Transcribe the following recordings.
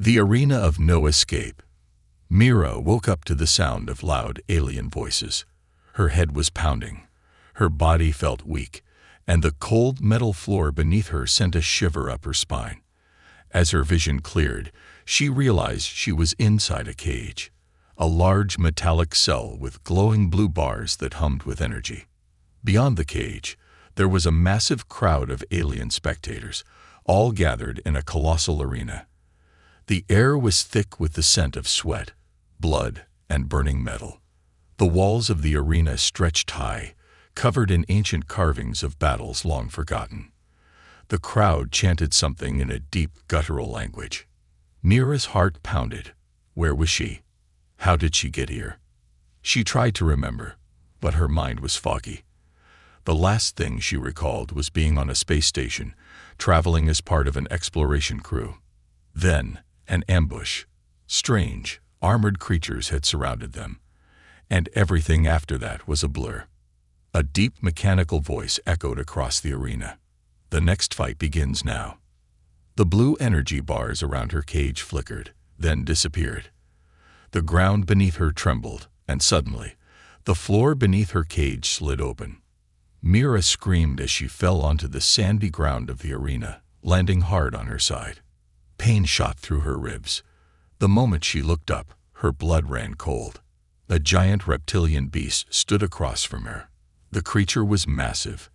The arena of no escape. Mira woke up to the sound of loud alien voices. Her head was pounding. Her body felt weak, and the cold metal floor beneath her sent a shiver up her spine. As her vision cleared, she realized she was inside a cage, a large metallic cell with glowing blue bars that hummed with energy. Beyond the cage, there was a massive crowd of alien spectators, all gathered in a colossal arena. The air was thick with the scent of sweat, blood, and burning metal. The walls of the arena stretched high, covered in ancient carvings of battles long forgotten. The crowd chanted something in a deep, guttural language. Mira's heart pounded. Where was she? How did she get here? She tried to remember, but her mind was foggy. The last thing she recalled was being on a space station, traveling as part of an exploration crew. Then, an ambush. Strange, armored creatures had surrounded them, and everything after that was a blur. A deep mechanical voice echoed across the arena. The next fight begins now. The blue energy bars around her cage flickered, then disappeared. The ground beneath her trembled, and suddenly, the floor beneath her cage slid open. Mira screamed as she fell onto the sandy ground of the arena, landing hard on her side. Pain shot through her ribs. The moment she looked up, her blood ran cold. A giant reptilian beast stood across from her. The creature was massive,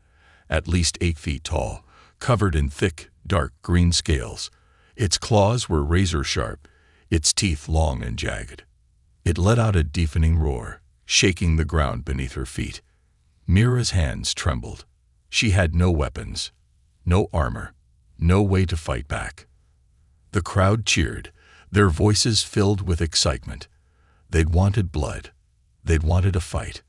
at least 8 feet tall, covered in thick, dark green scales. Its claws were razor-sharp, its teeth long and jagged. It let out a deafening roar, shaking the ground beneath her feet. Mira's hands trembled. She had no weapons, no armor, no way to fight back. The crowd cheered, their voices filled with excitement. They'd wanted blood. They'd wanted a fight.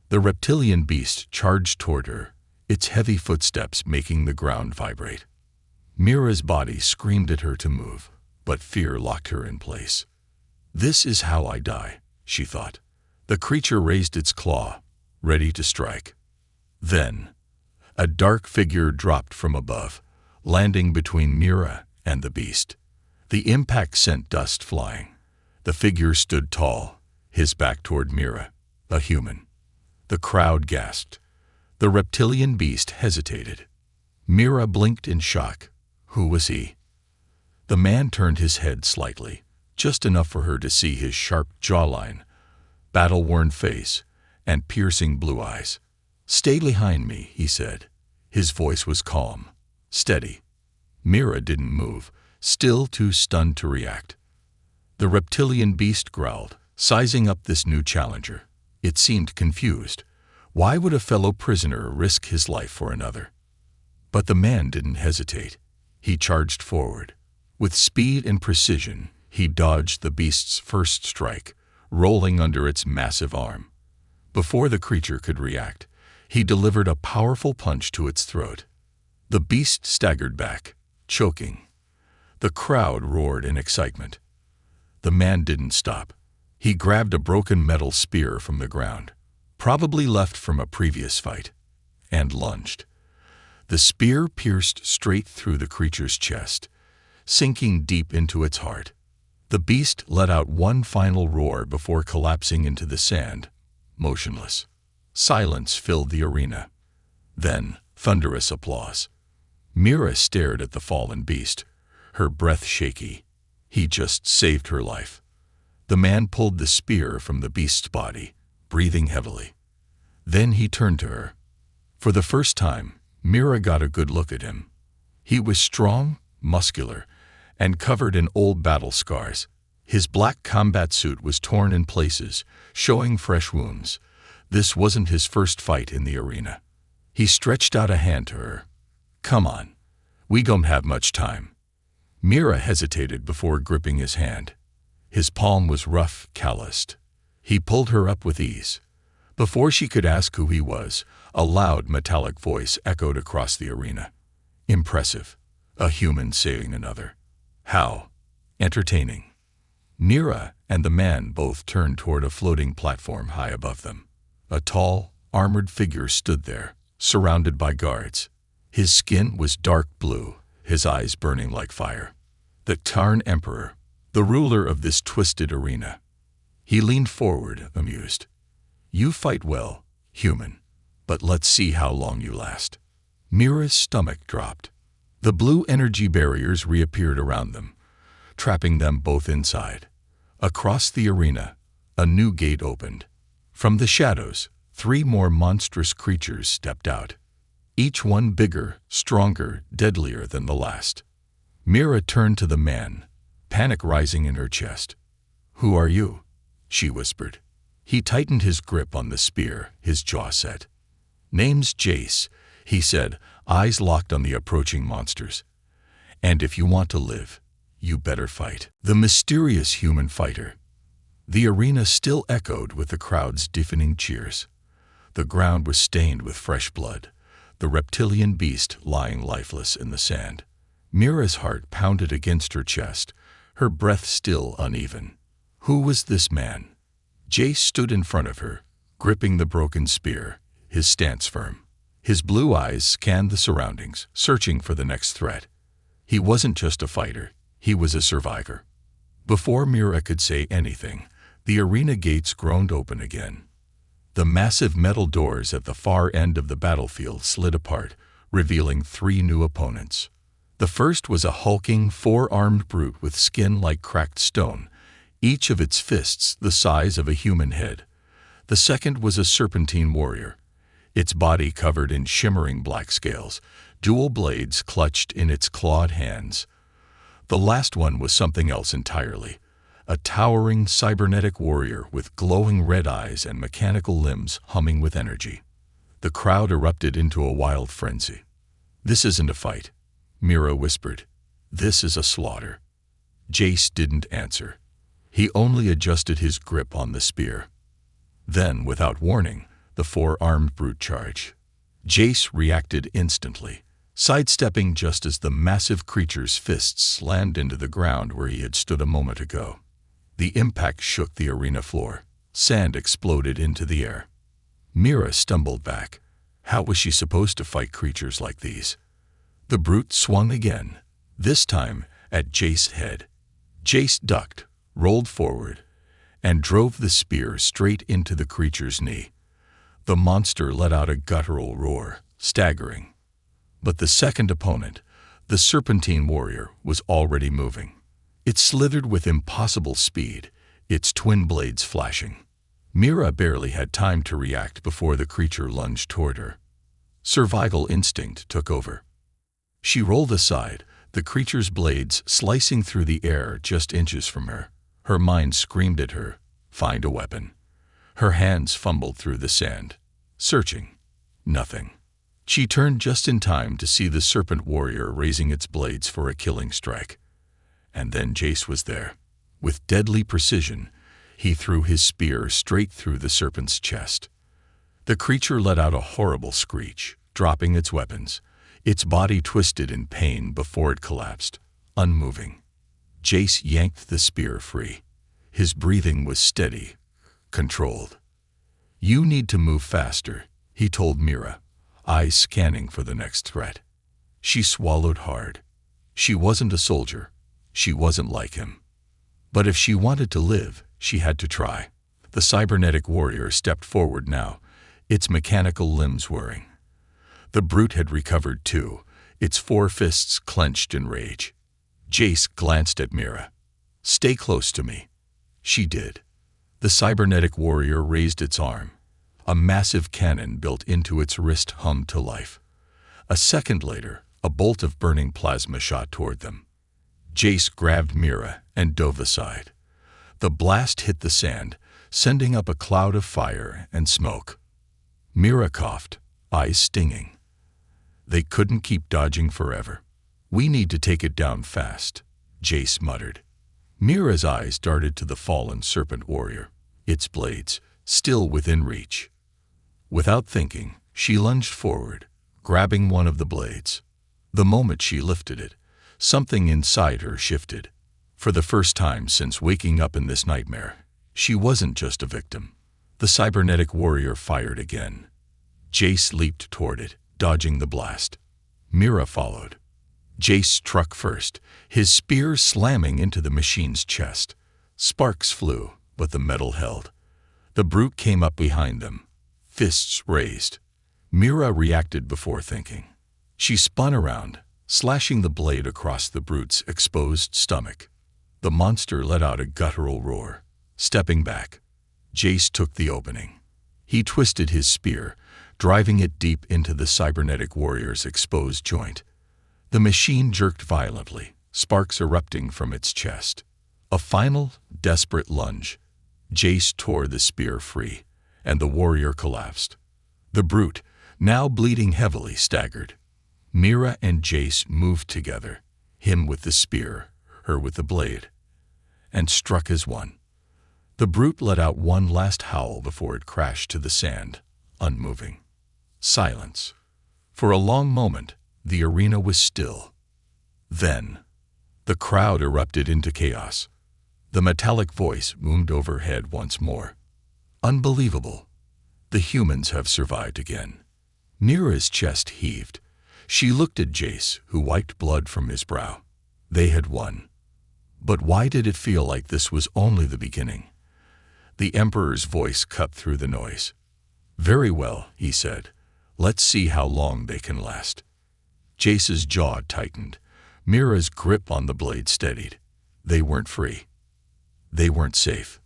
The reptilian beast charged toward her, its heavy footsteps making the ground vibrate. Mira's body screamed at her to move, but fear locked her in place. This is how I die, she thought. The creature raised its claw, ready to strike. Then, a dark figure dropped from above, landing between Mira and the beast. The impact sent dust flying. The figure stood tall, his back toward Mira, a human. The crowd gasped. The reptilian beast hesitated. Mira blinked in shock. Who was he? The man turned his head slightly, just enough for her to see his sharp jawline, battle-worn face, and piercing blue eyes. "Stay behind me," he said. His voice was calm, steady. Mira didn't move, still too stunned to react. The reptilian beast growled, sizing up this new challenger. It seemed confused. Why would a fellow prisoner risk his life for another? But the man didn't hesitate. He charged forward. With speed and precision, he dodged the beast's first strike, rolling under its massive arm. Before the creature could react, he delivered a powerful punch to its throat. The beast staggered back, choking. The crowd roared in excitement. The man didn't stop. He grabbed a broken metal spear from the ground, probably left from a previous fight, and lunged. The spear pierced straight through the creature's chest, sinking deep into its heart. The beast let out one final roar before collapsing into the sand, motionless. Silence filled the arena. Then, thunderous applause. Mira stared at the fallen beast, her breath shaky. He just saved her life. The man pulled the spear from the beast's body, breathing heavily. Then he turned to her. For the first time, Mira got a good look at him. He was strong, muscular, and covered in old battle scars. His black combat suit was torn in places, showing fresh wounds. This wasn't his first fight in the arena. He stretched out a hand to her. "Come on. We don't have much time." Mira hesitated before gripping his hand. His palm was rough, calloused. He pulled her up with ease. Before she could ask who he was, a loud metallic voice echoed across the arena. Impressive. A human saying another. How? Entertaining. Mira and the man both turned toward a floating platform high above them. A tall, armored figure stood there, surrounded by guards. His skin was dark blue, his eyes burning like fire. The Tarn Emperor, the ruler of this twisted arena. He leaned forward, amused. You fight well, human, but let's see how long you last. Mira's stomach dropped. The blue energy barriers reappeared around them, trapping them both inside. Across the arena, a new gate opened. From the shadows, 3 more monstrous creatures stepped out, each one bigger, stronger, deadlier than the last. Mira turned to the man, panic rising in her chest. Who are you? She whispered. He tightened his grip on the spear, his jaw set. Name's Jace, he said, eyes locked on the approaching monsters. And if you want to live, you better fight. The mysterious human fighter. The arena still echoed with the crowd's deafening cheers. The ground was stained with fresh blood, the reptilian beast lying lifeless in the sand. Mira's heart pounded against her chest, her breath still uneven. Who was this man? Jace stood in front of her, gripping the broken spear, his stance firm. His blue eyes scanned the surroundings, searching for the next threat. He wasn't just a fighter, he was a survivor. Before Mira could say anything, the arena gates groaned open again. The massive metal doors at the far end of the battlefield slid apart, revealing 3 new opponents. The first was a hulking, 4-armed brute with skin like cracked stone, each of its fists the size of a human head. The second was a serpentine warrior, its body covered in shimmering black scales, dual blades clutched in its clawed hands. The last one was something else entirely. A towering cybernetic warrior with glowing red eyes and mechanical limbs humming with energy. The crowd erupted into a wild frenzy. This isn't a fight, Mira whispered. This is a slaughter. Jace didn't answer. He only adjusted his grip on the spear. Then, without warning, the 4-armed brute charged. Jace reacted instantly, sidestepping just as the massive creature's fists slammed into the ground where he had stood a moment ago. The impact shook the arena floor. Sand exploded into the air. Mira stumbled back. How was she supposed to fight creatures like these? The brute swung again, this time at Jace's head. Jace ducked, rolled forward, and drove the spear straight into the creature's knee. The monster let out a guttural roar, staggering. But the second opponent, the serpentine warrior, was already moving. It slithered with impossible speed, its twin blades flashing. Mira barely had time to react before the creature lunged toward her. Survival instinct took over. She rolled aside, the creature's blades slicing through the air just inches from her. Her mind screamed at her, "Find a weapon." Her hands fumbled through the sand, searching. Nothing. She turned just in time to see the serpent warrior raising its blades for a killing strike. And then Jace was there. With deadly precision, he threw his spear straight through the serpent's chest. The creature let out a horrible screech, dropping its weapons. Its body twisted in pain before it collapsed, unmoving. Jace yanked the spear free. His breathing was steady, controlled. "You need to move faster," he told Mira, eyes scanning for the next threat. She swallowed hard. She wasn't a soldier. She wasn't like him. But if she wanted to live, she had to try. The cybernetic warrior stepped forward now, its mechanical limbs whirring. The brute had recovered too, its 4 fists clenched in rage. Jace glanced at Mira. "Stay close to me." She did. The cybernetic warrior raised its arm. A massive cannon built into its wrist hummed to life. A second later, a bolt of burning plasma shot toward them. Jace grabbed Mira and dove aside. The blast hit the sand, sending up a cloud of fire and smoke. Mira coughed, eyes stinging. They couldn't keep dodging forever. "We need to take it down fast," Jace muttered. Mira's eyes darted to the fallen serpent warrior, its blades still within reach. Without thinking, she lunged forward, grabbing one of the blades. The moment she lifted it, something inside her shifted. For the first time since waking up in this nightmare, she wasn't just a victim. The cybernetic warrior fired again. Jace leaped toward it, dodging the blast. Mira followed. Jace struck first, his spear slamming into the machine's chest. Sparks flew, but the metal held. The brute came up behind them, fists raised. Mira reacted before thinking. She spun around, slashing the blade across the brute's exposed stomach. The monster let out a guttural roar. Stepping back, Jace took the opening. He twisted his spear, driving it deep into the cybernetic warrior's exposed joint. The machine jerked violently, sparks erupting from its chest. A final, desperate lunge. Jace tore the spear free, and the warrior collapsed. The brute, now bleeding heavily, staggered. Mira and Jace moved together, him with the spear, her with the blade, and struck as one. The brute let out one last howl before it crashed to the sand, unmoving. Silence. For a long moment, the arena was still. Then, the crowd erupted into chaos. The metallic voice boomed overhead once more. Unbelievable. The humans have survived again. Mira's chest heaved. She looked at Jace, who wiped blood from his brow. They had won. But why did it feel like this was only the beginning? The Emperor's voice cut through the noise. "Very well," he said. "Let's see how long they can last." Jace's jaw tightened. Mira's grip on the blade steadied. They weren't free. They weren't safe.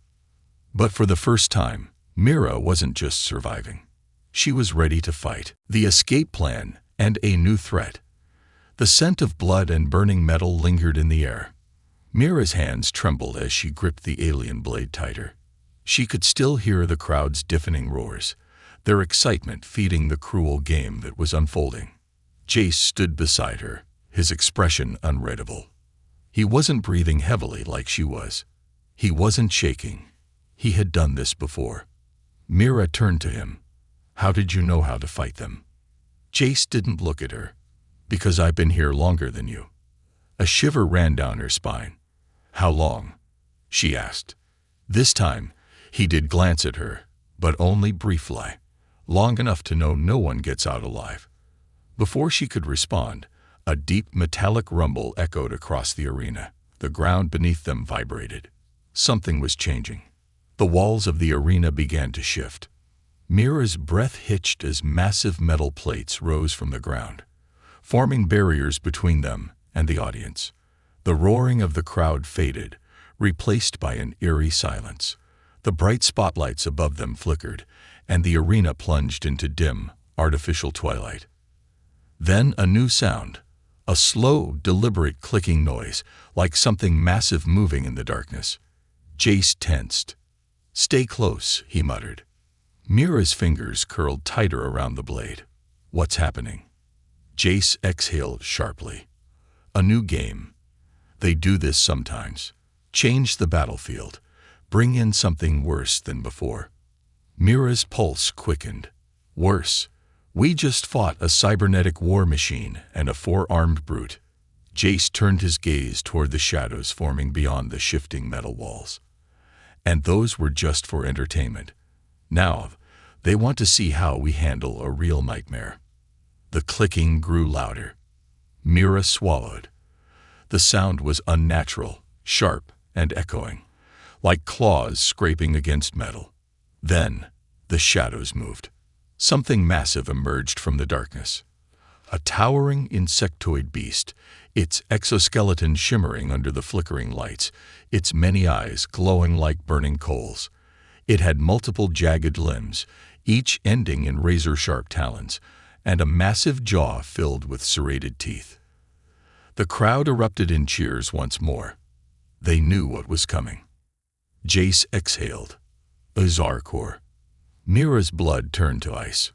But for the first time, Mira wasn't just surviving. She was ready to fight. The escape plan and a new threat. The scent of blood and burning metal lingered in the air. Mira's hands trembled as she gripped the alien blade tighter. She could still hear the crowd's deafening roars, their excitement feeding the cruel game that was unfolding. Jace stood beside her, his expression unreadable. He wasn't breathing heavily like she was. He wasn't shaking. He had done this before. Mira turned to him. "How did you know how to fight them?" Jace didn't look at her. "Because I've been here longer than you." A shiver ran down her spine. "How long?" she asked. This time, he did glance at her, but only briefly, long enough to know no one gets out alive. Before she could respond, a deep metallic rumble echoed across the arena. The ground beneath them vibrated. Something was changing. The walls of the arena began to shift. Mira's breath hitched as massive metal plates rose from the ground, forming barriers between them and the audience. The roaring of the crowd faded, replaced by an eerie silence. The bright spotlights above them flickered, and the arena plunged into dim, artificial twilight. Then a new sound, a slow, deliberate clicking noise, like something massive moving in the darkness. Jace tensed. "Stay close," he muttered. Mira's fingers curled tighter around the blade. "What's happening?" Jace exhaled sharply. "A new game. They do this sometimes. Change the battlefield. Bring in something worse than before." Mira's pulse quickened. "Worse. We just fought a cybernetic war machine and a four-armed brute." Jace turned his gaze toward the shadows forming beyond the shifting metal walls. "And those were just for entertainment. Now, they want to see how we handle a real nightmare." The clicking grew louder. Mira swallowed. The sound was unnatural, sharp, and echoing, like claws scraping against metal. Then, the shadows moved. Something massive emerged from the darkness. A towering insectoid beast, its exoskeleton shimmering under the flickering lights, its many eyes glowing like burning coals. It had multiple jagged limbs, each ending in razor-sharp talons, and a massive jaw filled with serrated teeth. The crowd erupted in cheers once more. They knew what was coming. Jace exhaled. A Zarkor. Mira's blood turned to ice.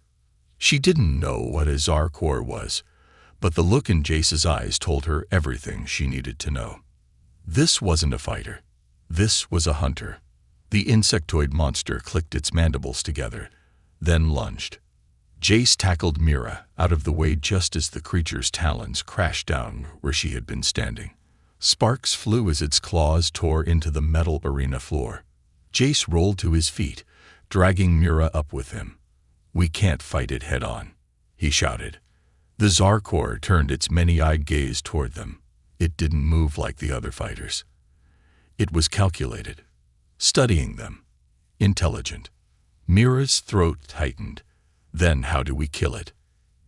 She didn't know what a Zarkor was, but the look in Jace's eyes told her everything she needed to know. This wasn't a fighter. This was a hunter. The insectoid monster clicked its mandibles together, then lunged. Jace tackled Mira out of the way just as the creature's talons crashed down where she had been standing. Sparks flew as its claws tore into the metal arena floor. Jace rolled to his feet, dragging Mira up with him. "We can't fight it head-on," he shouted. The Zarkor turned its many-eyed gaze toward them. It didn't move like the other fighters. It was calculated, studying them, intelligent. Mira's throat tightened. Then how do we kill it?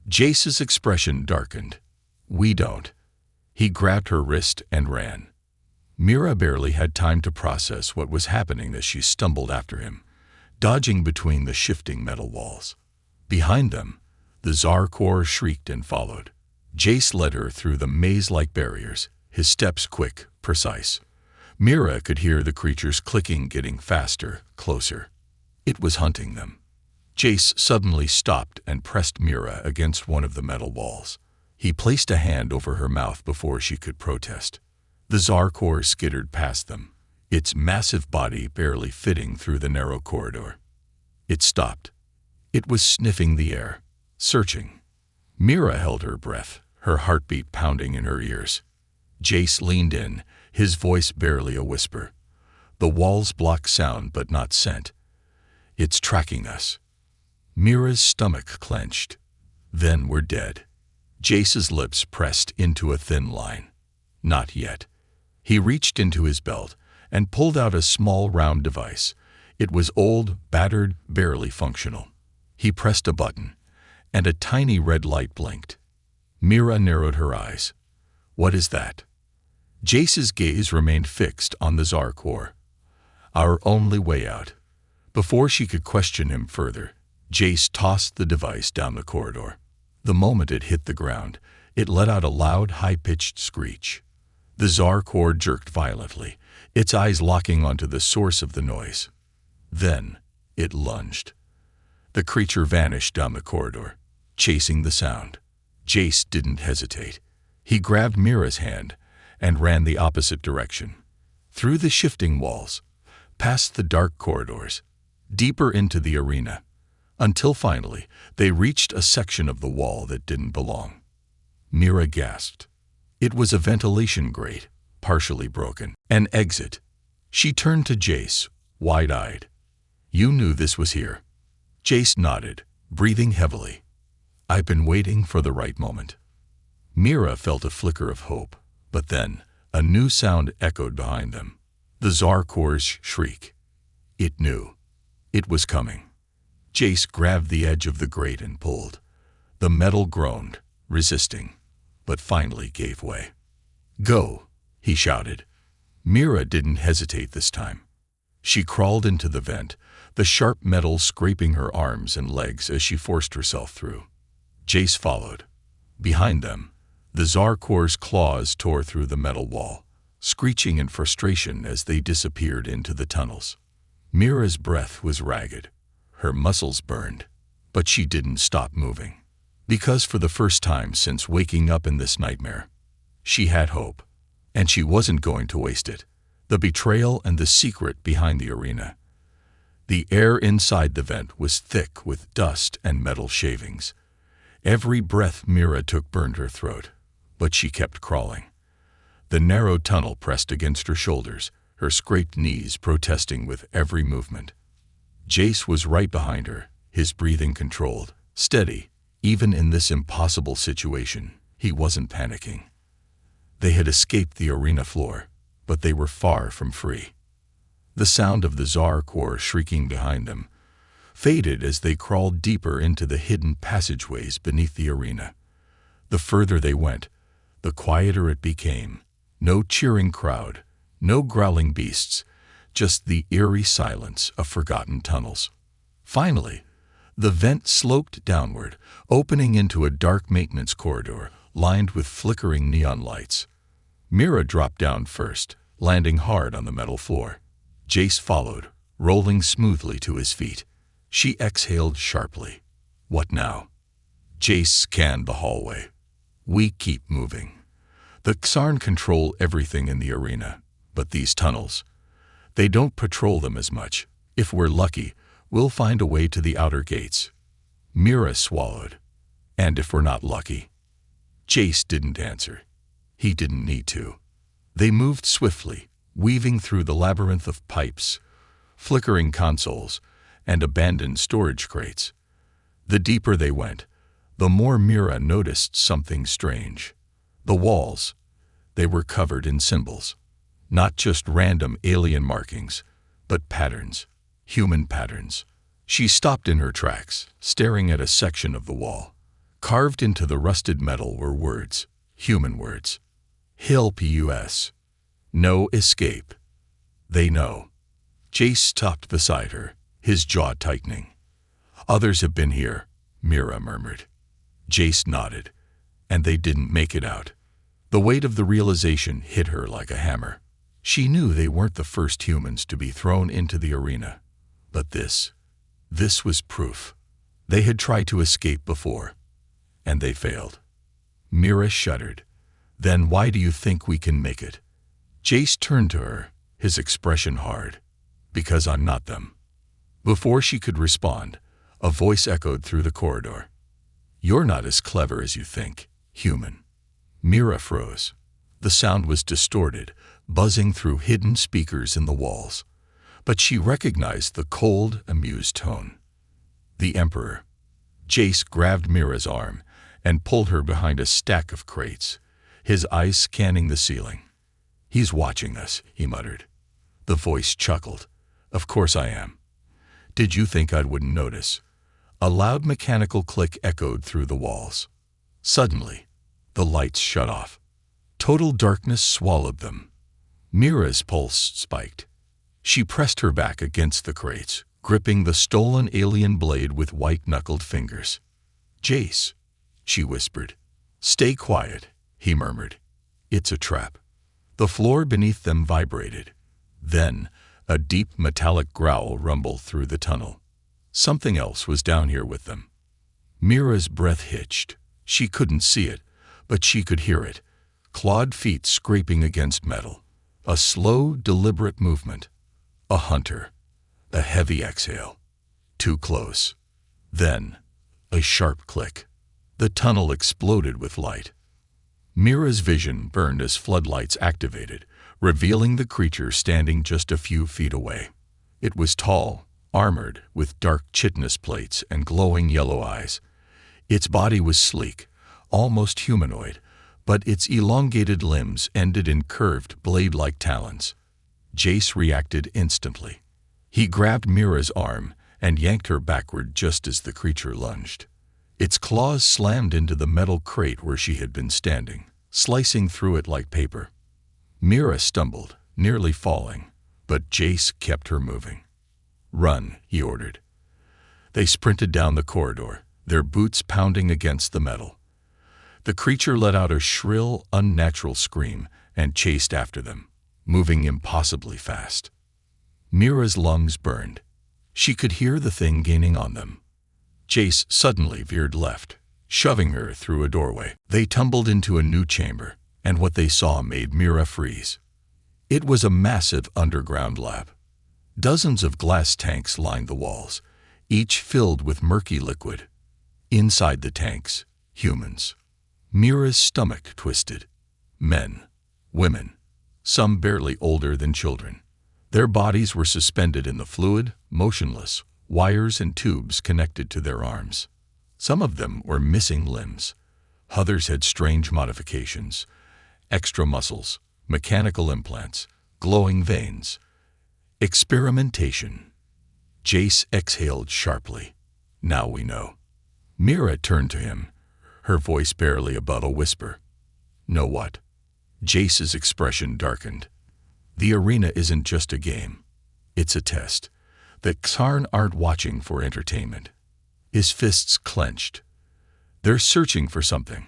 Jace's expression darkened. We don't. He grabbed her wrist and ran. Mira barely had time to process what was happening as she stumbled after him, dodging between the shifting metal walls. Behind them, the Zarkor shrieked and followed. Jace led her through the maze-like barriers, his steps quick, precise. Mira could hear the creatures clicking, getting faster, closer. It was hunting them. Jace suddenly stopped and pressed Mira against one of the metal walls. He placed a hand over her mouth before she could protest. The Zarkor skittered past them, its massive body barely fitting through the narrow corridor. It stopped. It was sniffing the air, searching. Mira held her breath, her heartbeat pounding in her ears. Jace leaned in, his voice barely a whisper. The walls block sound but not scent. It's tracking us. Mira's stomach clenched. Then we're dead. Jace's lips pressed into a thin line. Not yet. He reached into his belt and pulled out a small round device. It was old, battered, barely functional. He pressed a button, and a tiny red light blinked. Mira narrowed her eyes. What is that? Jace's gaze remained fixed on the Zarkor. Our only way out. Before she could question him further, Jace tossed the device down the corridor. The moment it hit the ground, it let out a loud, high-pitched screech. The Zarkor jerked violently, its eyes locking onto the source of the noise. Then it lunged. The creature vanished down the corridor, chasing the sound. Jace didn't hesitate. He grabbed Mira's hand and ran the opposite direction, through the shifting walls, past the dark corridors, deeper into the arena, until finally they reached a section of the wall that didn't belong. Mira gasped. It was a ventilation grate, partially broken. An exit. She turned to Jace, wide-eyed. You knew this was here. Jace nodded, breathing heavily. I've been waiting for the right moment. Mira felt a flicker of hope, but then a new sound echoed behind them. The Zarkor's shriek. It knew. It was coming. Jace grabbed the edge of the grate and pulled. The metal groaned, resisting, but finally gave way. Go, he shouted. Mira didn't hesitate this time. She crawled into the vent, the sharp metal scraping her arms and legs as she forced herself through. Jace followed. Behind them, the Zarkor's claws tore through the metal wall, screeching in frustration as they disappeared into the tunnels. Mira's breath was ragged. Her muscles burned, but she didn't stop moving. Because for the first time since waking up in this nightmare, she had hope, and she wasn't going to waste it. The betrayal and the secret behind the arena. The air inside the vent was thick with dust and metal shavings. Every breath Mira took burned her throat, but she kept crawling. The narrow tunnel pressed against her shoulders, her scraped knees protesting with every movement. Jace was right behind her, his breathing controlled, steady. Even in this impossible situation, he wasn't panicking. They had escaped the arena floor, but they were far from free. The sound of the Zarkor shrieking behind them faded as they crawled deeper into the hidden passageways beneath the arena. The further they went, the quieter it became. No cheering crowd, no growling beasts, just the eerie silence of forgotten tunnels. Finally, the vent sloped downward, opening into a dark maintenance corridor lined with flickering neon lights. Mira dropped down first, landing hard on the metal floor. Jace followed, rolling smoothly to his feet. She exhaled sharply. What now? Jace scanned the hallway. We keep moving. The Xarn control everything in the arena, but these tunnels, they don't patrol them as much. If we're lucky, we'll find a way to the outer gates. Mira swallowed. And if we're not lucky? Jace didn't answer. He didn't need to. They moved swiftly, weaving through the labyrinth of pipes, flickering consoles, and abandoned storage crates. The deeper they went, the more Mira noticed something strange. The walls, they were covered in symbols. Not just random alien markings, but patterns, human patterns. She stopped in her tracks, staring at a section of the wall. Carved into the rusted metal were words, human words. Help us. No escape. They know. Jace stopped beside her, his jaw tightening. Others have been here, Mira murmured. Jace nodded, and they didn't make it out. The weight of the realization hit her like a hammer. She knew they weren't the first humans to be thrown into the arena. But this was proof. They had tried to escape before, and they failed. Mira shuddered. Then why do you think we can make it? Jace turned to her, his expression hard. Because I'm not them. Before she could respond, a voice echoed through the corridor. You're not as clever as you think, human. Mira froze. The sound was distorted, buzzing through hidden speakers in the walls. But she recognized the cold, amused tone. The Emperor. Jace grabbed Mira's arm and pulled her behind a stack of crates, his eyes scanning the ceiling. He's watching us, he muttered. The voice chuckled. Of course I am. Did you think I wouldn't notice? A loud mechanical click echoed through the walls. Suddenly, the lights shut off. Total darkness swallowed them. Mira's pulse spiked. She pressed her back against the crates, gripping the stolen alien blade with white-knuckled fingers. Jace, she whispered. Stay quiet, he murmured. It's a trap. The floor beneath them vibrated. Then, a deep metallic growl rumbled through the tunnel. Something else was down here with them. Mira's breath hitched. She couldn't see it, but she could hear it. Clawed feet scraping against metal. A slow, deliberate movement. A hunter. A heavy exhale. Too close. Then, a sharp click. The tunnel exploded with light. Mira's vision burned as floodlights activated, revealing the creature standing just a few feet away. It was tall, armored, with dark chitinous plates and glowing yellow eyes. Its body was sleek, almost humanoid, but its elongated limbs ended in curved, blade-like talons. Jace reacted instantly. He grabbed Mira's arm and yanked her backward just as the creature lunged. Its claws slammed into the metal crate where she had been standing, slicing through it like paper. Mira stumbled, nearly falling, but Jace kept her moving. Run, he ordered. They sprinted down the corridor, their boots pounding against the metal. The creature let out a shrill, unnatural scream and chased after them, moving impossibly fast. Mira's lungs burned. She could hear the thing gaining on them. Jace suddenly veered left, shoving her through a doorway. They tumbled into a new chamber, and what they saw made Mira freeze. It was a massive underground lab. Dozens of glass tanks lined the walls, each filled with murky liquid. Inside the tanks, humans. Mira's stomach twisted. Men, women, some barely older than children. Their bodies were suspended in the fluid, motionless, wires and tubes connected to their arms. Some of them were missing limbs. Others had strange modifications. Extra muscles, mechanical implants, glowing veins. Experimentation. Jace exhaled sharply. Now we know. Mira turned to him, her voice barely above a whisper. Know what? Jace's expression darkened. The arena isn't just a game. It's a test. The Xarn aren't watching for entertainment. His fists clenched. They're searching for something.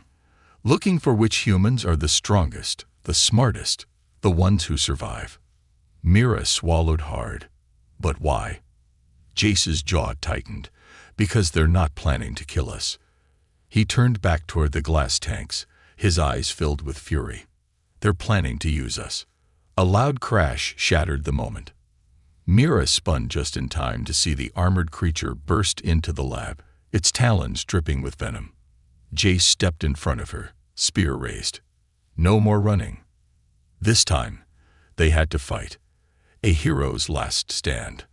Looking for which humans are the strongest, the smartest, the ones who survive. Mira swallowed hard. But why? Jace's jaw tightened. Because they're not planning to kill us. He turned back toward the glass tanks, his eyes filled with fury. They're planning to use us. A loud crash shattered the moment. Mira spun just in time to see the armored creature burst into the lab, its talons dripping with venom. Jace stepped in front of her, spear raised. No more running. This time, they had to fight. A hero's last stand.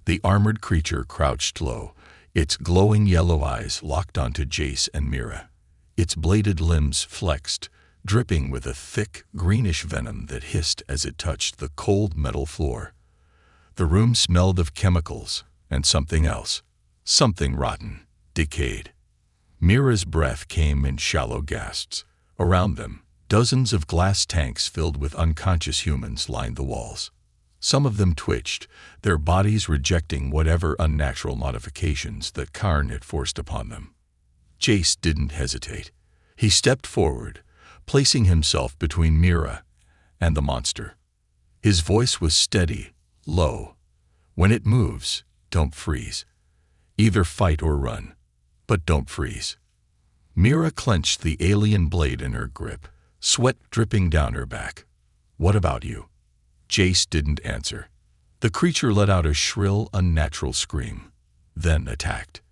The armored creature crouched low, its glowing yellow eyes locked onto Jace and Mira. Its bladed limbs flexed, dripping with a thick, greenish venom that hissed as it touched the cold metal floor. The room smelled of chemicals and something else, something rotten, decayed. Mira's breath came in shallow gasps. Around them, dozens of glass tanks filled with unconscious humans lined the walls. Some of them twitched, their bodies rejecting whatever unnatural modifications that Karn had forced upon them. Jace didn't hesitate. He stepped forward, placing himself between Mira and the monster. His voice was steady, low. When it moves, don't freeze. Either fight or run, but don't freeze. Mira clenched the alien blade in her grip, sweat dripping down her back. What about you? Jace didn't answer. The creature let out a shrill, unnatural scream, then attacked.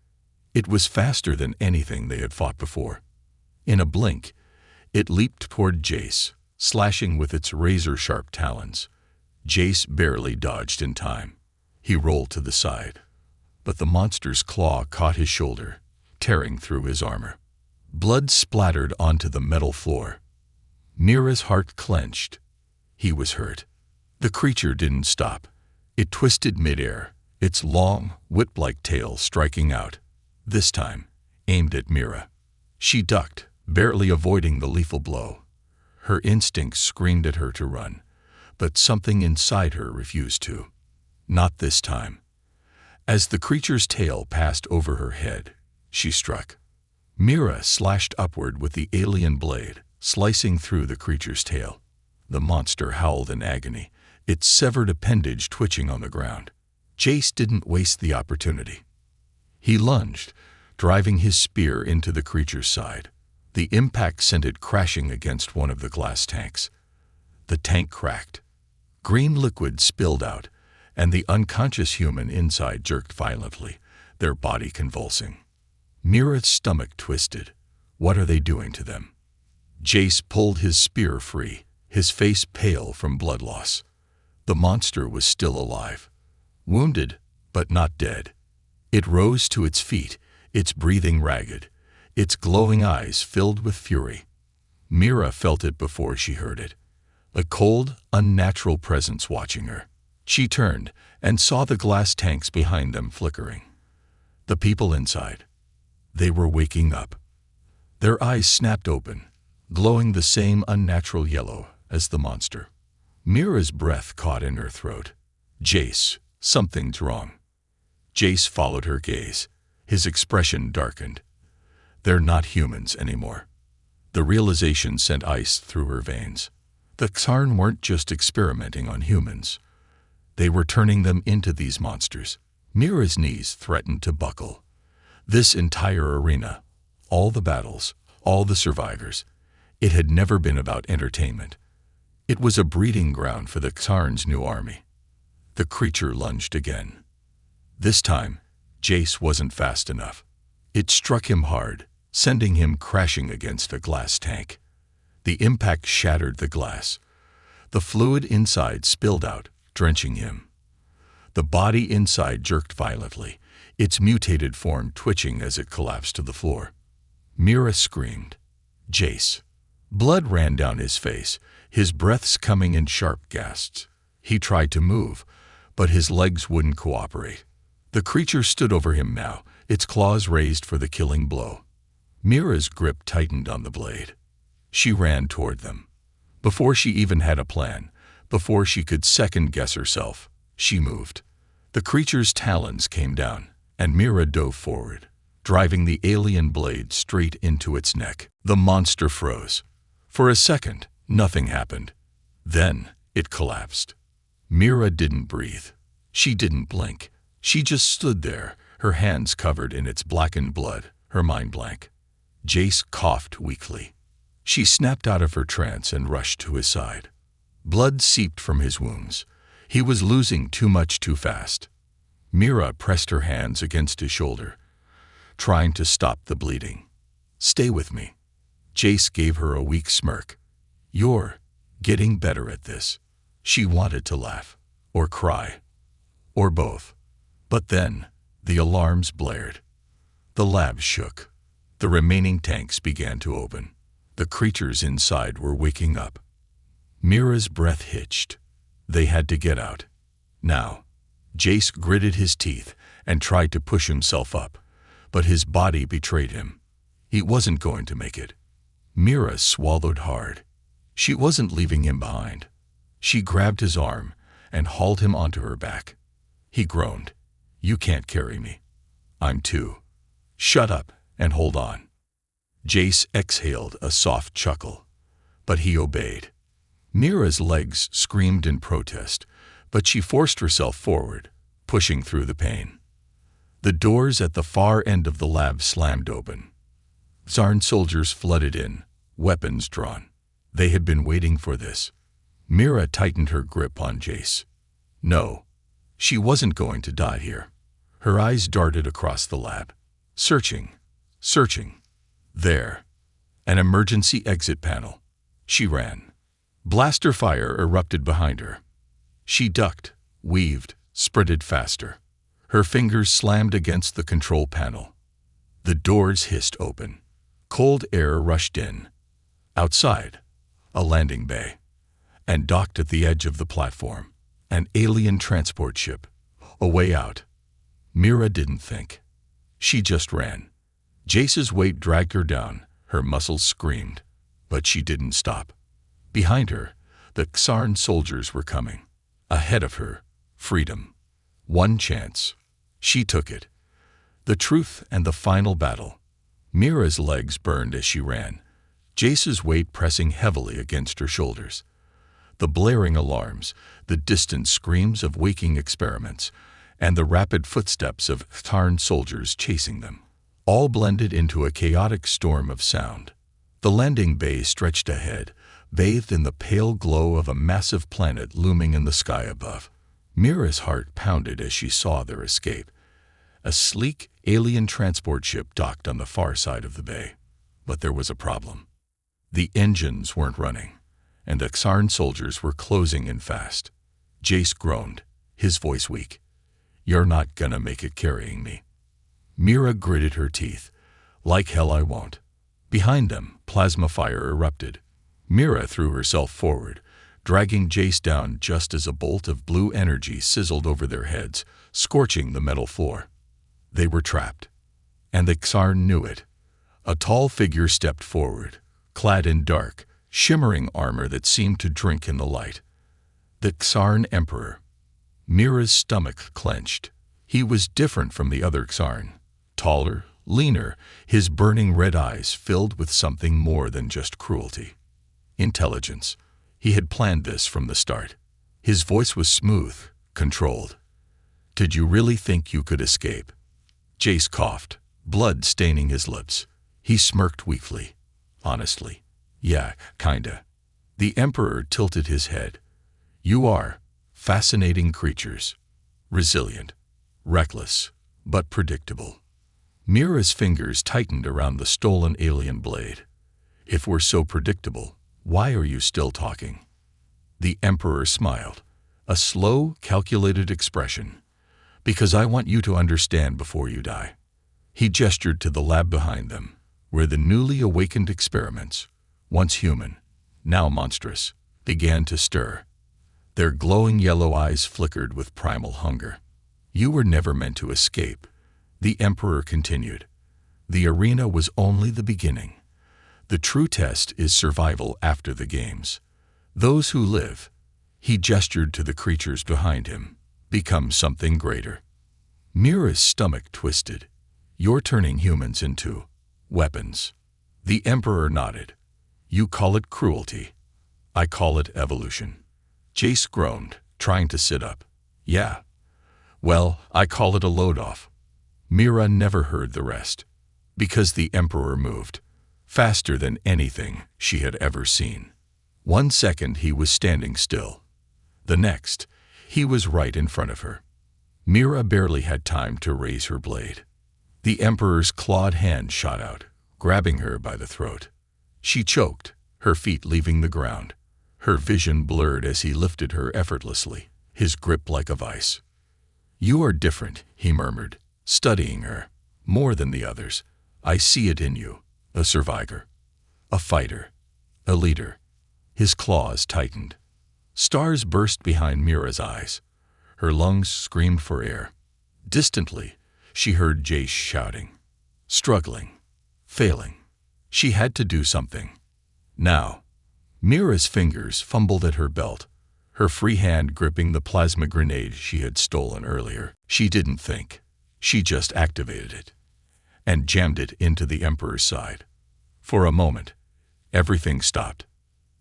It was faster than anything they had fought before. In a blink, it leaped toward Jace, slashing with its razor-sharp talons. Jace barely dodged in time. He rolled to the side, but the monster's claw caught his shoulder, tearing through his armor. Blood splattered onto the metal floor. Mira's heart clenched. He was hurt. The creature didn't stop. It twisted midair, its long, whip-like tail striking out, this time aimed at Mira. She ducked, barely avoiding the lethal blow. Her instincts screamed at her to run, but something inside her refused to. Not this time. As the creature's tail passed over her head, she struck. Mira slashed upward with the alien blade, slicing through the creature's tail. The monster howled in agony, its severed appendage twitching on the ground. Jace didn't waste the opportunity. He lunged, driving his spear into the creature's side. The impact sent it crashing against one of the glass tanks. The tank cracked. Green liquid spilled out, and the unconscious human inside jerked violently, their body convulsing. Mira's stomach twisted. What are they doing to them? Jace pulled his spear free, his face pale from blood loss. The monster was still alive. Wounded, but not dead. It rose to its feet, its breathing ragged, its glowing eyes filled with fury. Mira felt it before she heard it. A cold, unnatural presence watching her. She turned and saw the glass tanks behind them flickering. The people inside. They were waking up. Their eyes snapped open, glowing the same unnatural yellow as the monster. Mira's breath caught in her throat. Jace, something's wrong. Jace followed her gaze. His expression darkened. They're not humans anymore. The realization sent ice through her veins. The Xarn weren't just experimenting on humans. They were turning them into these monsters. Mira's knees threatened to buckle. This entire arena, all the battles, all the survivors, it had never been about entertainment. It was a breeding ground for the Xarn's new army. The creature lunged again. This time, Jace wasn't fast enough. It struck him hard, sending him crashing against a glass tank. The impact shattered the glass. The fluid inside spilled out, drenching him. The body inside jerked violently, its mutated form twitching as it collapsed to the floor. Mira screamed. Jace. Blood ran down his face, his breaths coming in sharp gasps. He tried to move, but his legs wouldn't cooperate. The creature stood over him now, its claws raised for the killing blow. Mira's grip tightened on the blade. She ran toward them. Before she even had a plan, before she could second-guess herself, she moved. The creature's talons came down, and Mira dove forward, driving the alien blade straight into its neck. The monster froze. For a second, nothing happened. Then, it collapsed. Mira didn't breathe. She didn't blink. She just stood there, her hands covered in its blackened blood, her mind blank. Jace coughed weakly. She snapped out of her trance and rushed to his side. Blood seeped from his wounds. He was losing too much too fast. Mira pressed her hands against his shoulder, trying to stop the bleeding. Stay with me. Jace gave her a weak smirk. You're getting better at this. She wanted to laugh, or cry, or both. But then, the alarms blared. The lab shook. The remaining tanks began to open. The creatures inside were waking up. Mira's breath hitched. They had to get out. Now. Jace gritted his teeth and tried to push himself up, but his body betrayed him. He wasn't going to make it. Mira swallowed hard. She wasn't leaving him behind. She grabbed his arm and hauled him onto her back. He groaned. "You can't carry me. I'm too." "Shut up and hold on." Jace exhaled a soft chuckle, but he obeyed. Mira's legs screamed in protest, but she forced herself forward, pushing through the pain. The doors at the far end of the lab slammed open. Xarn soldiers flooded in, weapons drawn. They had been waiting for this. Mira tightened her grip on Jace. No, she wasn't going to die here. Her eyes darted across the lab, searching. There, an emergency exit panel. She ran. Blaster fire erupted behind her. She ducked, weaved, sprinted faster. Her fingers slammed against the control panel. The doors hissed open. Cold air rushed in. Outside, a landing bay. And docked at the edge of the platform. An alien transport ship. A way out. Mira didn't think. She just ran. Jace's weight dragged her down. Her muscles screamed. But she didn't stop. Behind her, the Xarn soldiers were coming. Ahead of her, freedom. One chance. She took it. The truth and the final battle. Mira's legs burned as she ran, Jace's weight pressing heavily against her shoulders. The blaring alarms, the distant screams of waking experiments, and the rapid footsteps of Xarn soldiers chasing them, all blended into a chaotic storm of sound. The landing bay stretched ahead, bathed in the pale glow of a massive planet looming in the sky above. Mira's heart pounded as she saw their escape. A sleek, alien transport ship docked on the far side of the bay. But there was a problem. The engines weren't running, and the Xarn soldiers were closing in fast. Jace groaned, his voice weak. "You're not gonna make it carrying me." Mira gritted her teeth. "Like hell I won't." Behind them, plasma fire erupted. Mira threw herself forward, dragging Jace down just as a bolt of blue energy sizzled over their heads, scorching the metal floor. They were trapped. And the Xarn knew it. A tall figure stepped forward, clad in dark, shimmering armor that seemed to drink in the light. The Xarn Emperor. Mira's stomach clenched. He was different from the other Xarn. Taller, leaner, his burning red eyes filled with something more than just cruelty. Intelligence. He had planned this from the start. His voice was smooth, controlled. "Did you really think you could escape?" Jace coughed, blood staining his lips. He smirked weakly. "Honestly, yeah, kinda." The Emperor tilted his head. "You are fascinating creatures. Resilient, reckless, but predictable." Mira's fingers tightened around the stolen alien blade. "If we're so predictable, why are you still talking?" The Emperor smiled, a slow, calculated expression. "Because I want you to understand before you die." He gestured to the lab behind them, where the newly awakened experiments, once human, now monstrous, began to stir. Their glowing yellow eyes flickered with primal hunger. "You were never meant to escape," the Emperor continued. "The arena was only the beginning. The true test is survival after the games. Those who live," he gestured to the creatures behind him, "become something greater." Mira's stomach twisted. "You're turning humans into weapons." The Emperor nodded. "You call it cruelty. I call it evolution." Jace groaned, trying to sit up. "Yeah. Well, I call it a load-off." Mira never heard the rest, because the Emperor moved, faster than anything she had ever seen. 1 second he was standing still. The next, he was right in front of her. Mira barely had time to raise her blade. The Emperor's clawed hand shot out, grabbing her by the throat. She choked, her feet leaving the ground. Her vision blurred as he lifted her effortlessly, his grip like a vice. "You are different," he murmured, studying her. More than the others. I see it in you. A survivor. A fighter. A leader. His claws tightened. Stars burst behind Mira's eyes. Her lungs screamed for air. Distantly, she heard Jace shouting. Struggling. Failing. She had to do something. Now. Mira's fingers fumbled at her belt, her free hand gripping the plasma grenade she had stolen earlier. She didn't think. She just activated it and jammed it into the Emperor's side. For a moment, everything stopped.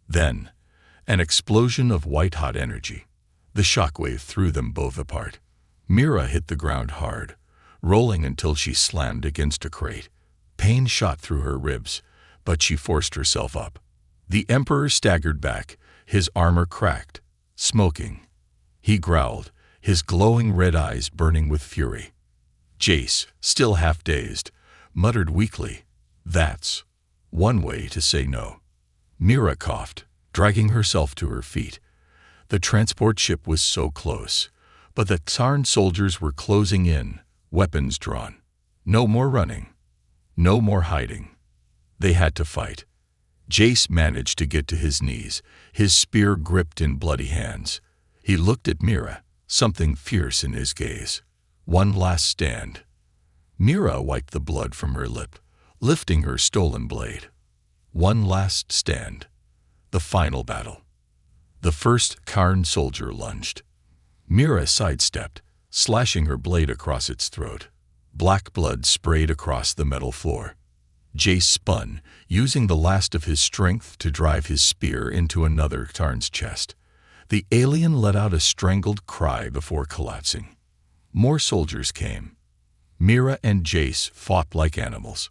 Then, an explosion of white-hot energy. The shockwave threw them both apart. Mira hit the ground hard, rolling until she slammed against a crate. Pain shot through her ribs, but she forced herself up. The Emperor staggered back, his armor cracked, smoking. He growled, his glowing red eyes burning with fury. Jace, still half-dazed, muttered weakly, "That's one way to say no." Mira coughed, dragging herself to her feet. The transport ship was so close, but the Tsarn soldiers were closing in, weapons drawn. No more running. No more hiding. They had to fight. Jace managed to get to his knees, his spear gripped in bloody hands. He looked at Mira, something fierce in his gaze. One last stand. Mira wiped the blood from her lip, lifting her stolen blade. One last stand. The final battle. The first Karn soldier lunged. Mira sidestepped, slashing her blade across its throat. Black blood sprayed across the metal floor. Jace spun, using the last of his strength to drive his spear into another Tarn's chest. The alien let out a strangled cry before collapsing. More soldiers came. Mira and Jace fought like animals.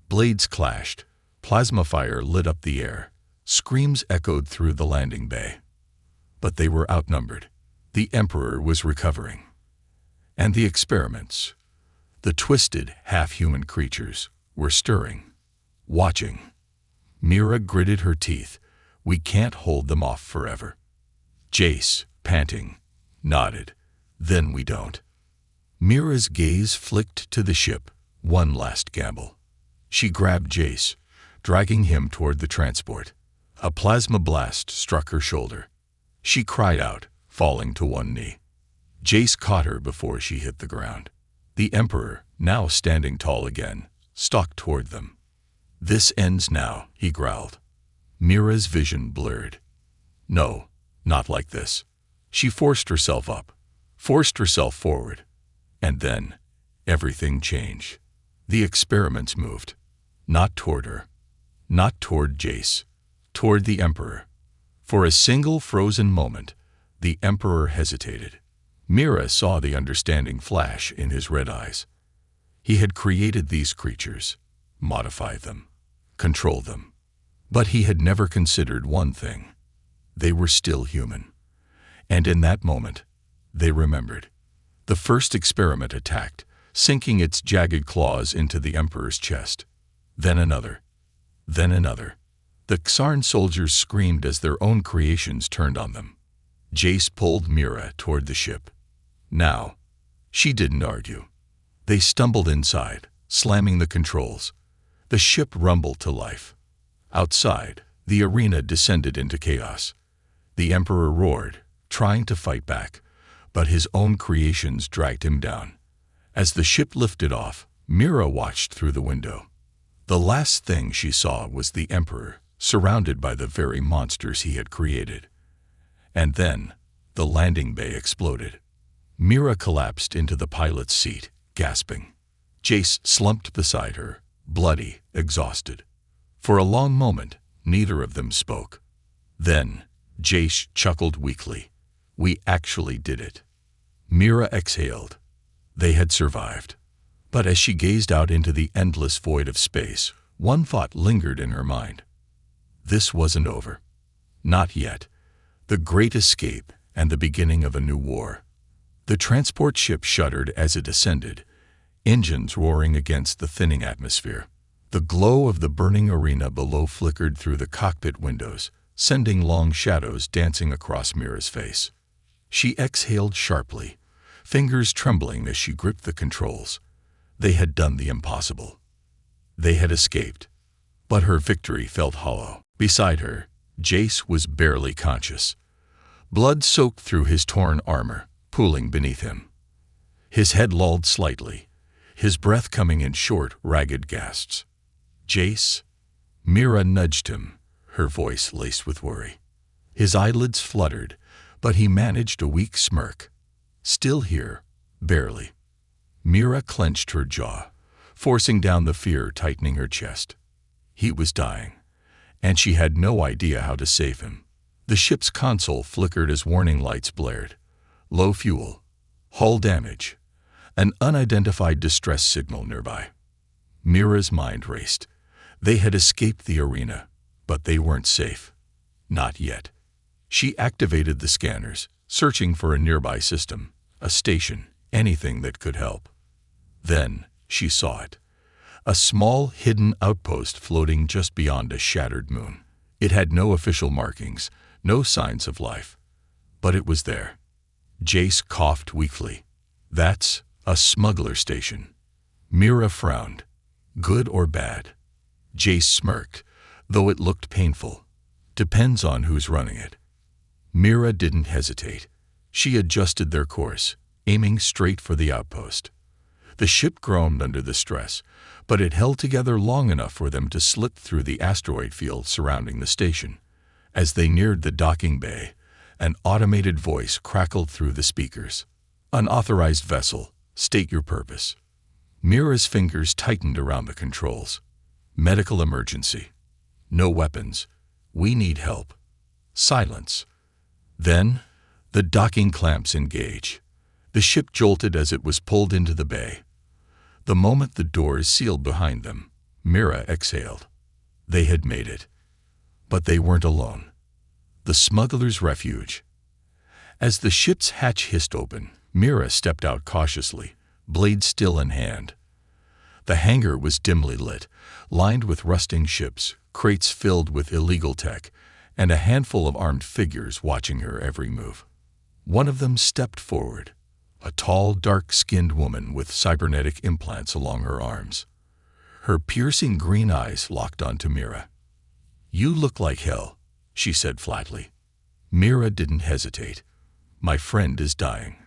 Blades clashed. Plasma fire lit up the air. Screams echoed through the landing bay. But they were outnumbered. The Emperor was recovering. And the experiments, the twisted, half-human creatures, were stirring, watching. Mira gritted her teeth. We can't hold them off forever. Jace, panting, nodded. Then we don't. Mira's gaze flicked to the ship. One last gamble. She grabbed Jace, dragging him toward the transport. A plasma blast struck her shoulder. She cried out, falling to one knee. Jace caught her before she hit the ground. The Emperor, now standing tall again, stalked toward them. This ends now, he growled. Mira's vision blurred. No, not like this. She forced herself up, forced herself forward. And then, everything changed. The experiments moved. Not toward her. Not toward Jace. Toward the Emperor. For a single frozen moment, the Emperor hesitated. Mira saw the understanding flash in his red eyes. He had created these creatures, modified them, controlled them. But he had never considered one thing. They were still human. And in that moment, they remembered. The first experiment attacked, sinking its jagged claws into the Emperor's chest. Then another. Then another. The Xarn soldiers screamed as their own creations turned on them. Jace pulled Mira toward the ship. Now, she didn't argue. They stumbled inside, slamming the controls. The ship rumbled to life. Outside, the arena descended into chaos. The Emperor roared, trying to fight back, but his own creations dragged him down. As the ship lifted off, Mira watched through the window. The last thing she saw was the Emperor, surrounded by the very monsters he had created. And then, the landing bay exploded. Mira collapsed into the pilot's seat, gasping. Jace slumped beside her, bloody, exhausted. For a long moment, neither of them spoke. Then, Jace chuckled weakly. We actually did it. Mira exhaled. They had survived. But as she gazed out into the endless void of space, one thought lingered in her mind. This wasn't over. Not yet. The great escape and the beginning of a new war. The transport ship shuddered as it ascended, engines roaring against the thinning atmosphere. The glow of the burning arena below flickered through the cockpit windows, sending long shadows dancing across Mira's face. She exhaled sharply, fingers trembling as she gripped the controls. They had done the impossible. They had escaped. But her victory felt hollow. Beside her, Jace was barely conscious. Blood soaked through his torn armor, pooling beneath him. His head lolled slightly, his breath coming in short, ragged gasps. "Jace?" Mira nudged him, her voice laced with worry. His eyelids fluttered, but he managed a weak smirk. "Still here, barely." Mira clenched her jaw, forcing down the fear tightening her chest. He was dying, and she had no idea how to save him. The ship's console flickered as warning lights blared. Low fuel, hull damage, an unidentified distress signal nearby. Mira's mind raced. They had escaped the arena, but they weren't safe. Not yet. She activated the scanners, searching for a nearby system, a station, anything that could help. Then she saw it. A small, hidden outpost floating just beyond a shattered moon. It had no official markings, no signs of life. But it was there. Jace coughed weakly. "That's a smuggler station." Mira frowned. "Good or bad?" Jace smirked, though it looked painful. "Depends on who's running it." Mira didn't hesitate. She adjusted their course, aiming straight for the outpost. The ship groaned under the stress, but it held together long enough for them to slip through the asteroid field surrounding the station. As they neared the docking bay, an automated voice crackled through the speakers. "Unauthorized vessel, state your purpose." Mira's fingers tightened around the controls. "Medical emergency. No weapons. We need help." Silence. Then, the docking clamps engage. The ship jolted as it was pulled into the bay. The moment the doors sealed behind them, Mira exhaled. They had made it. But they weren't alone. The smuggler's refuge. As the ship's hatch hissed open, Mira stepped out cautiously, blade still in hand. The hangar was dimly lit, lined with rusting ships, crates filled with illegal tech, and a handful of armed figures watching her every move. One of them stepped forward. A tall, dark-skinned woman with cybernetic implants along her arms. Her piercing green eyes locked onto Mira. "You look like hell," she said flatly. Mira didn't hesitate. "My friend is dying.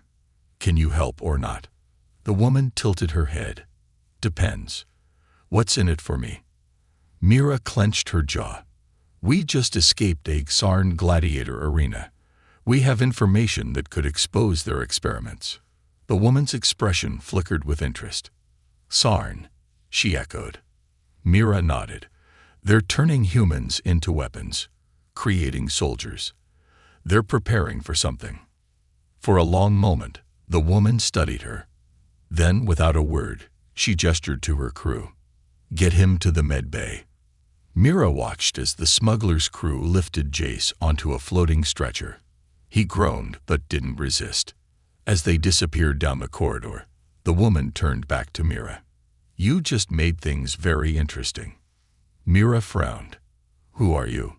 Can you help or not?" The woman tilted her head. "Depends. What's in it for me?" Mira clenched her jaw. "We just escaped a Xarn gladiator arena. We have information that could expose their experiments." The woman's expression flickered with interest. "Xarn," she echoed. Mira nodded. "They're turning humans into weapons, creating soldiers. They're preparing for something." For a long moment, the woman studied her. Then, without a word, she gestured to her crew. "Get him to the med bay." Mira watched as the smuggler's crew lifted Jace onto a floating stretcher. He groaned but didn't resist. As they disappeared down the corridor, the woman turned back to Mira. "You just made things very interesting." Mira frowned. "Who are you?"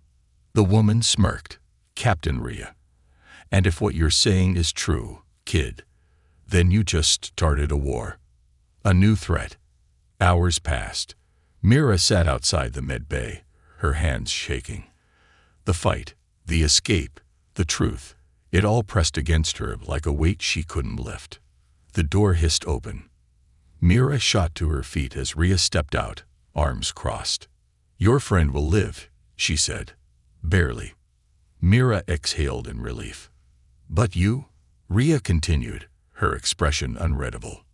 The woman smirked. "Captain Rhea. And if what you're saying is true, kid, then you just started a war. A new threat." Hours passed. Mira sat outside the med bay, her hands shaking. The fight, the escape, the truth, it all pressed against her like a weight she couldn't lift. The door hissed open. Mira shot to her feet as Rhea stepped out, arms crossed. "Your friend will live," she said. "Barely." Mira exhaled in relief. "But you?" Rhea continued, her expression unreadable.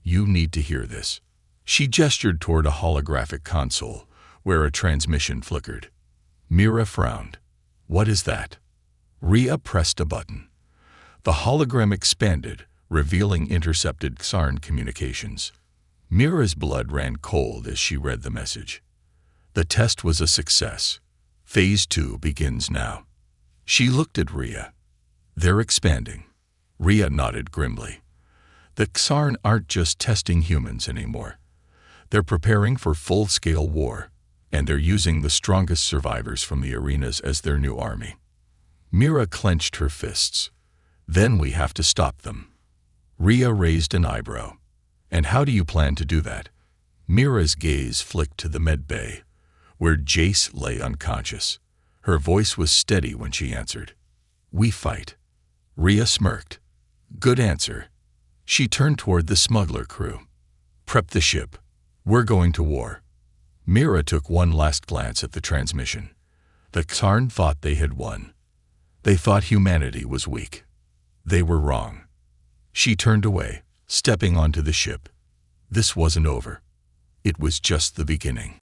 "You need to hear this." She gestured toward a holographic console, where a transmission flickered. Mira frowned. "What is that?" Rhea pressed a button. The hologram expanded, revealing intercepted Xarn communications. Mira's blood ran cold as she read the message. The test was a success. Phase 2 begins now. She looked at Rhea. "They're expanding." Rhea nodded grimly. "The Xarn aren't just testing humans anymore. They're preparing for full-scale war, and they're using the strongest survivors from the arenas as their new army." Mira clenched her fists. "Then we have to stop them." Rhea raised an eyebrow. And how do you plan to do that? Mira's gaze flicked to the med bay, where Jace lay unconscious. Her voice was steady when she answered. We fight. Rhea smirked. Good answer. She turned toward the smuggler crew. Prep the ship. We're going to war. Mira took one last glance at the transmission. The Ktarn thought they had won. They thought humanity was weak. They were wrong. She turned away, stepping onto the ship. This wasn't over. It was just the beginning.